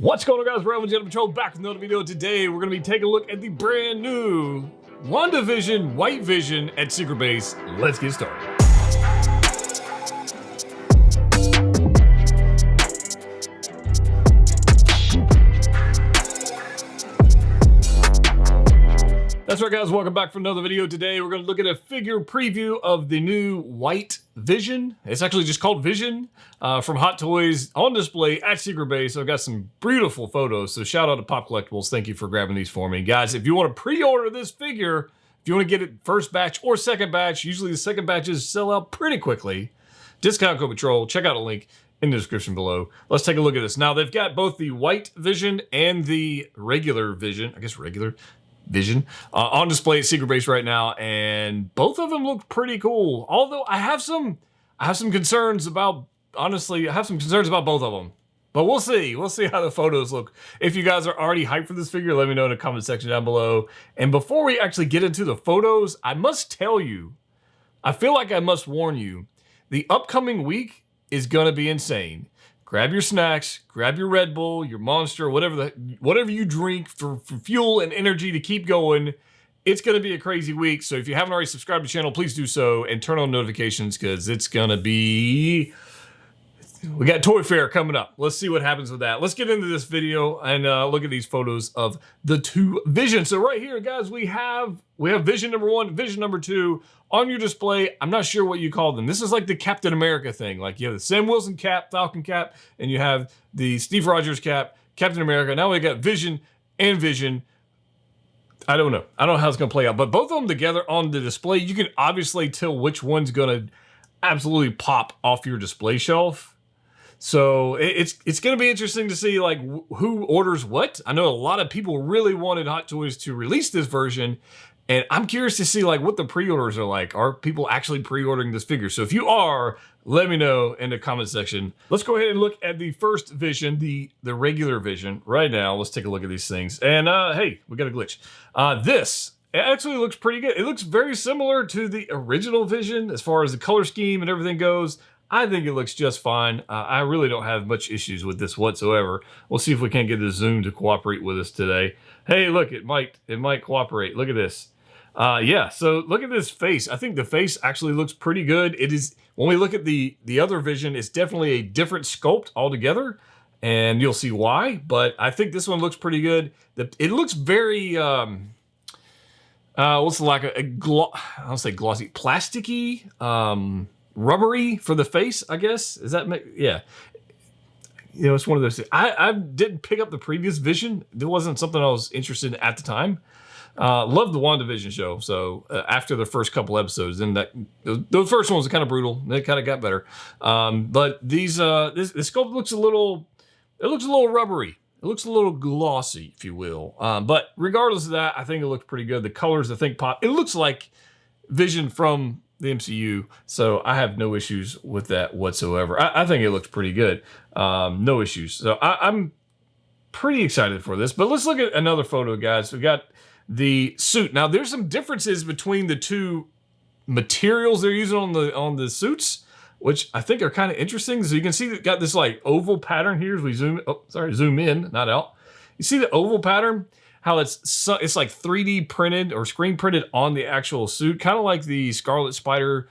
What's going on, guys? We're Jedha Patrol back with another video. Today we're going to be taking a look at the brand new Wandavision White Vision at Secret Base. Let's get started. That's right, guys. Welcome back for another video. Today we're going to look at a figure preview of the new White Vision. It's actually just called Vision from Hot Toys on display at Secret Base. I've got some beautiful photos, so shout out to Pop Collectibles. Thank you for grabbing these for me. Guys, if you want to pre-order this figure, if you want to get it first batch or second batch, usually the second batches sell out pretty quickly. Discount code Patrol. Check out a link in the description below. Let's take a look at this. Now, they've got both the White Vision and the regular Vision. I guess regular Vision on display at Secret Base right now, and both of them look pretty cool. Although I have some concerns about, honestly, I have some concerns about both of them. But we'll see. We'll see how the photos look. If you guys are already hyped for this figure, let me know in the comment section down below. And before we actually get into the photos, I must tell you, I feel like I must warn you, the upcoming week is gonna be insane. Grab your snacks, grab your Red Bull, your Monster, whatever you drink for fuel and energy to keep going. It's going to be a crazy week. So if you haven't already subscribed to the channel, please do so and turn on notifications because it's going to be... We got Toy Fair coming up. Let's see what happens with that. Let's get into this video and look at these photos of the two Visions. So right here, guys, we have Vision number 1, Vision number 2 on your display. I'm not sure what you call them. This is like the Captain America thing. Like you have the Sam Wilson cap, Falcon cap, and you have the Steve Rogers cap, Captain America. Now we got Vision and Vision. I don't know. I don't know how it's going to play out, but both of them together on the display, you can obviously tell which one's going to absolutely pop off your display shelf. So it's going to be interesting to see like who orders what. I know a lot of people really wanted Hot Toys to release this version, and I'm curious to see like what the pre-orders are like. Are people actually pre-ordering this figure? So if you are, let me know in the comment section. Let's go ahead and look at the first Vision, the regular Vision right now. Let's take a look at these things. And hey, we got a glitch. This actually looks pretty good. It looks very similar to the original Vision as far as the color scheme and everything goes. I think it looks just fine. I really don't have much issues with this whatsoever. We'll see if we can't get the zoom to cooperate with us today. Hey, look, it might cooperate. Look at this. Yeah, so look at this face. I think the face actually looks pretty good. It is, when we look at the other Vision, it's definitely a different sculpt altogether, and you'll see why, but I think this one looks pretty good. It looks very, what's the lack of, I don't say glossy, plasticky, rubbery for the face, I guess. Is that, yeah. You know, it's one of those things. I didn't pick up the previous Vision. It wasn't something I was interested in at the time. Loved the WandaVision show. So after the first couple episodes, then those first ones were kind of brutal. They kind of got better. But these, this sculpt looks a little rubbery. It looks a little glossy, if you will. But regardless of that, I think it looks pretty good. The colors, I think, pop. It looks like Vision from the MCU, so I have no issues with that whatsoever. I think it looks pretty good. No issues. So I'm pretty excited for this. But let's look at another photo, guys. We got the suit. Now, there's some differences between the two materials they're using on the suits, which I think are kind of interesting. So you can see they've got this like oval pattern here as we zoom in, not out. You see the oval pattern? How it's like 3D printed or screen printed on the actual suit, kind of like the Scarlet Spider,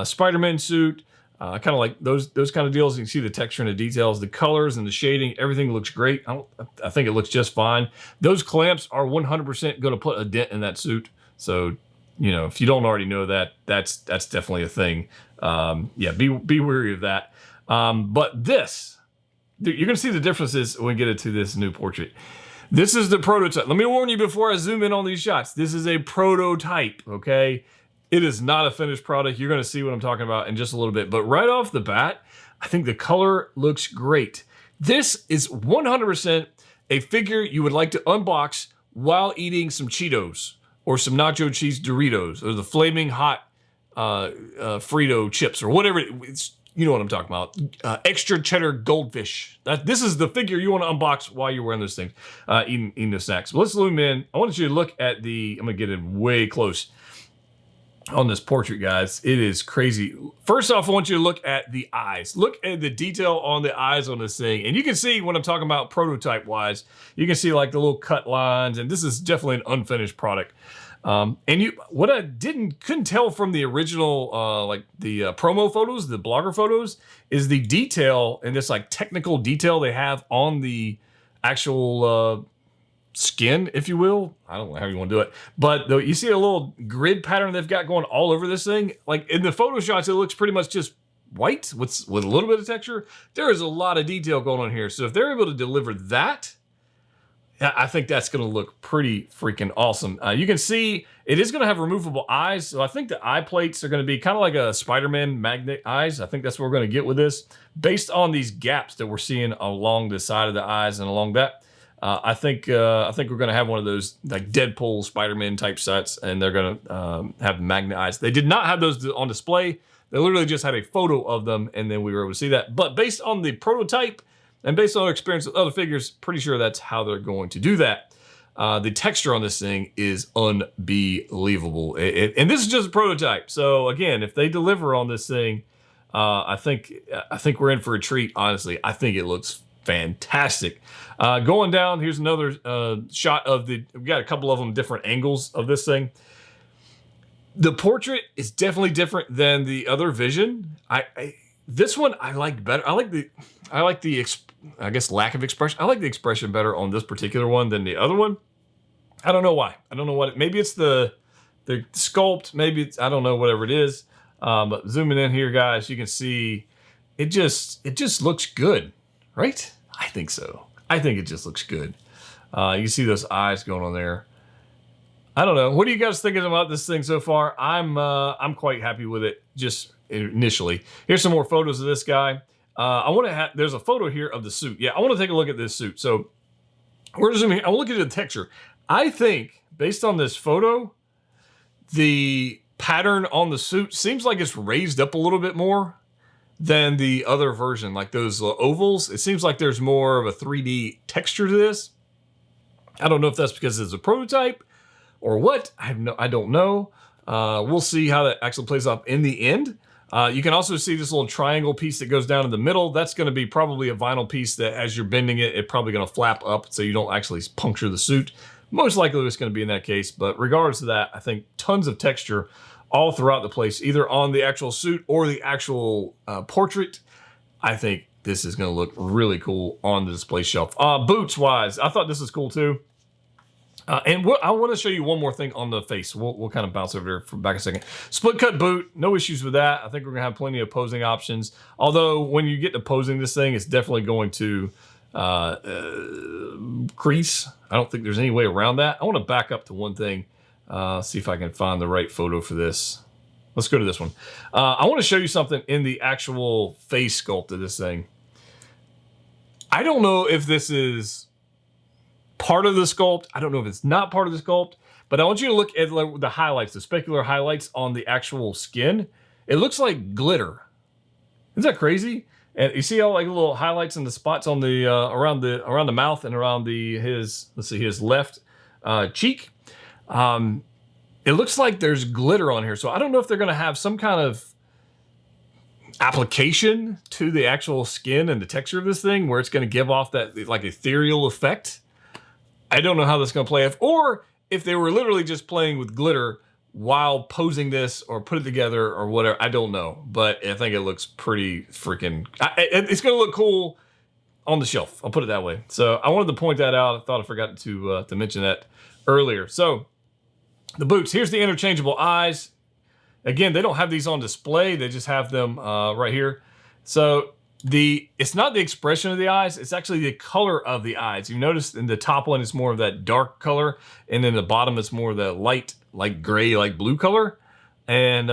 Spider-Man suit, kind of like those kind of deals. You can see the texture and the details, the colors and the shading, everything looks great. I think it looks just fine. Those clamps are 100% going to put a dent in that suit. So, you know, if you don't already know that, that's definitely a thing. Yeah, be wary of that. But this, you're going to see the differences when we get into this new portrait. This is the prototype. Let me warn you before I zoom in on these shots. This is a prototype, okay? It is not a finished product. You're going to see what I'm talking about in just a little bit. But right off the bat, I think the color looks great. This is 100% a figure you would like to unbox while eating some Cheetos or some nacho cheese Doritos or the flaming hot Frito chips or whatever it's. You know what I'm talking about. Extra cheddar goldfish. This is the figure you want to unbox while you're wearing those things, eating the snacks. But let's zoom in. I want you to look at I'm going to get in way close. on this portrait, guys. It is crazy. First off, I want you to look at the eyes. Look at the detail on the eyes on this thing. And you can see when I'm talking about prototype wise, you can see like the little cut lines, and this is definitely an unfinished product. What I couldn't tell from the original, like the promo photos, the blogger photos, is the detail and this like technical detail they have on the actual skin, if you will. I don't know how you want to do it, but you see a little grid pattern they've got going all over this thing. Like in the photo shots, it looks pretty much just white with a little bit of texture. There is a lot of detail going on here. So if they're able to deliver that, I think that's going to look pretty freaking awesome. You can see it is going to have removable eyes. So I think the eye plates are going to be kind of like a Spider-Man magnet eyes. I think that's what we're going to get with this based on these gaps that we're seeing along the side of the eyes and along that. I think we're going to have one of those like Deadpool Spider-Man type sets, and they're going to have magnet eyes. They did not have those on display. They literally just had a photo of them, and then we were able to see that. But based on the prototype and based on our experience with other figures, pretty sure that's how they're going to do that. The texture on this thing is unbelievable. And this is just a prototype. So again, if they deliver on this thing, I think we're in for a treat, honestly. I think it looks fantastic. Going down, here's another shot of we got a couple of them different angles of this thing. The portrait is definitely different than the other Vision. This one I like better. I like the I guess lack of expression. I like the expression better on this particular one than the other one. I don't know why. I don't know what. Maybe it's the sculpt. Maybe it's, I don't know, whatever it is. But zooming in here, guys, you can see it just looks good, right? I think so. I think it just looks good. You can see those eyes going on there. I don't know. What are you guys thinking about this thing so far? I'm quite happy with it just initially. Here's some more photos of this guy. There's a photo here of the suit. Yeah, I want to take a look at this suit. So we're zooming here. I'll look at the texture. I think based on this photo, the pattern on the suit seems like it's raised up a little bit more than the other version, like those ovals. It seems like there's more of a 3D texture to this. I don't know if that's because it's a prototype or what. I don't know. We'll see how that actually plays out in the end. You can also see this little triangle piece that goes down in the middle. That's going to be probably a vinyl piece that as you're bending it, it's probably going to flap up so you don't actually puncture the suit. Most likely it's going to be in that case, but regardless of that, I think tons of texture all throughout the place, either on the actual suit or the actual portrait. I think this is going to look really cool on the display shelf. Boots wise, I thought this was cool too. I want to show you one more thing on the face. We'll kind of bounce over there for back a second. Split cut boot, no issues with that. I think we're gonna have plenty of posing options. Although when you get to posing this thing, it's definitely going to crease. I don't think there's any way around that. I want to back up to one thing. See if I can find the right photo for this. Let's go to this one. I want to show you something in the actual face sculpt of this thing. I don't know if this is part of the sculpt. I don't know if it's not part of the sculpt, but I want you to look at the highlights, the specular highlights on the actual skin. It looks like glitter. Isn't that crazy? And you see all like little highlights in the spots on the around the mouth and around his left cheek. It looks like there's glitter on here. So I don't know if they're going to have some kind of application to the actual skin and the texture of this thing where it's going to give off that like ethereal effect. I don't know how this is going to play off, or if they were literally just playing with glitter while posing this or put it together or whatever. I don't know, but I think it looks pretty freaking, it's going to look cool on the shelf. I'll put it that way. So I wanted to point that out. I thought I forgot to mention that earlier. So the boots, here's the interchangeable eyes. Again, they don't have these on display. They just have them right here. So it's not the expression of the eyes, it's actually the color of the eyes. You notice in the top one, it's more of that dark color, and then the bottom, it's more of the light, like gray, like blue color. And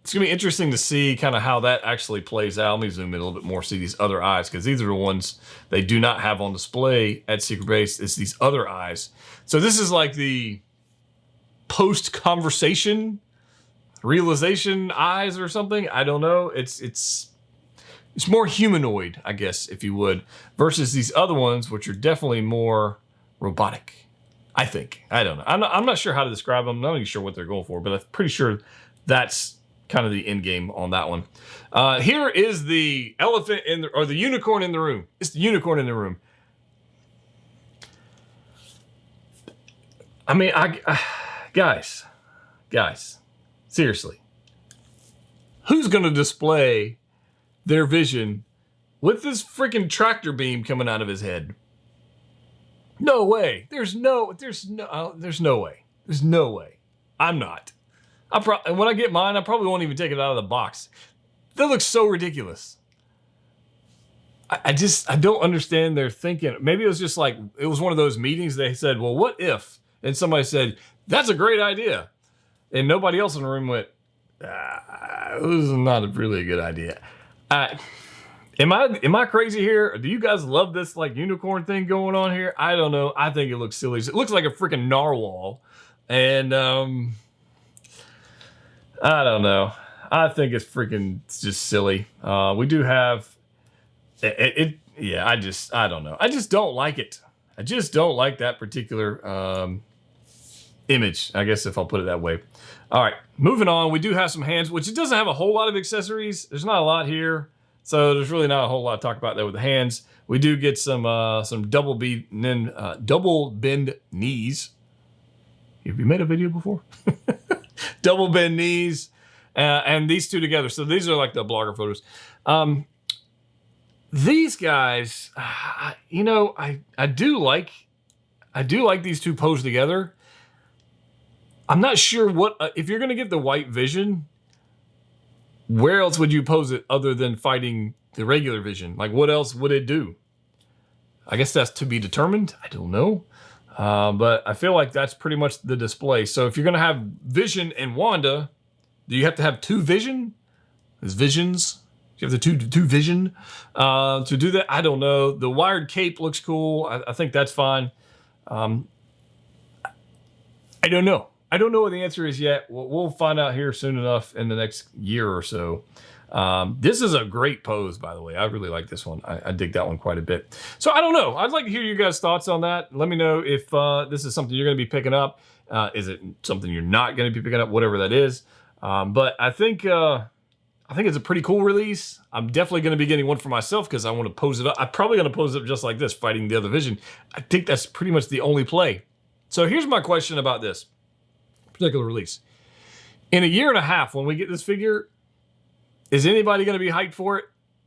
it's gonna be interesting to see kind of how that actually plays out. Let me zoom in a little bit more, see these other eyes, because these are the ones they do not have on display at Secret Base. It's these other eyes. So this is like the post-conversation realization eyes or something. I don't know. It's more humanoid, I guess, if you would, versus these other ones, which are definitely more robotic. I think. I don't know. I'm not sure how to describe them. I'm not even sure what they're going for, but I'm pretty sure that's kind of the end game on that one. Here is the elephant or the unicorn in the room. It's the unicorn in the room. I mean, guys, seriously, who's going to display their vision with this freaking tractor beam coming out of his head? No way. There's no way. There's no way. I'm not. When I get mine, I probably won't even take it out of the box. That looks so ridiculous. I don't understand their thinking. Maybe it was just like, it was one of those meetings they said, well, what if? And somebody said, that's a great idea. And nobody else in the room went, this is not really a good idea. Am I crazy here? Do you guys love this like unicorn thing going on here? I don't know. I think it looks silly. It looks like a freaking narwhal. And I don't know. I think it's just silly. We do have yeah, I don't know. I just don't like it. I just don't like that particular image, I guess, if I'll put it that way. All right, moving on. We do have some hands, which it doesn't have a whole lot of accessories. There's not a lot here. So there's really not a whole lot to talk about there with the hands. We do get some double bend knees. Have you made a video before? Double bend knees, and these two together. So these are like the blogger photos. These guys, you know, I do like these two posed together. I'm not sure what if you're gonna get the white vision. Where else would you pose it other than fighting the regular vision? Like, what else would it do? I guess that's to be determined. I don't know. But I feel like that's pretty much the display. So if you're going to have Vision and Wanda, do you have to have two Vision? There's Visions. You have the two Vision to do that? I don't know. The wired cape looks cool. I think that's fine. I don't know. I don't know what the answer is yet. We'll find out here soon enough in the next year or so. This is a great pose, by the way. I really like this one. I dig that one quite a bit. So I don't know. I'd like to hear you guys' thoughts on that. Let me know if this is something you're going to be picking up. Is it something you're not going to be picking up? Whatever that is. But I think it's a pretty cool release. I'm definitely going to be getting one for myself because I want to pose it up. I'm probably going to pose it up just like this, fighting the other Vision. I think that's pretty much the only play. So here's my question about this particular release. In a year and a half, when we get this figure, is anybody going to be hyped for it?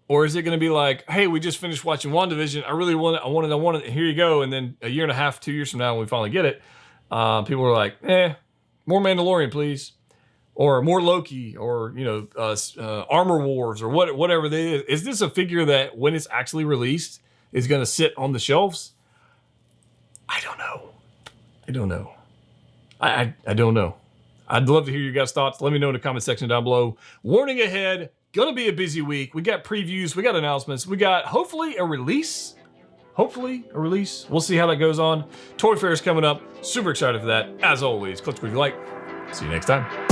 Or is it going to be like, hey, we just finished watching WandaVision. I really want it. I want it. Here you go. And then a year and a half, 2 years from now, when we finally get it, people are like, more Mandalorian, please. Or more Loki, or, you know, Armor Wars, or whatever it is. Is this a figure that, when it's actually released, is going to sit on the shelves? I don't know. I don't know. I don't know. I'd love to hear your guys' thoughts. Let me know in the comment section down below. Warning ahead, gonna be a busy week. We got previews, we got announcements, we got hopefully a release. We'll see how that goes on. Toy Fair is coming up. Super excited for that. As always, click if you like. See you next time.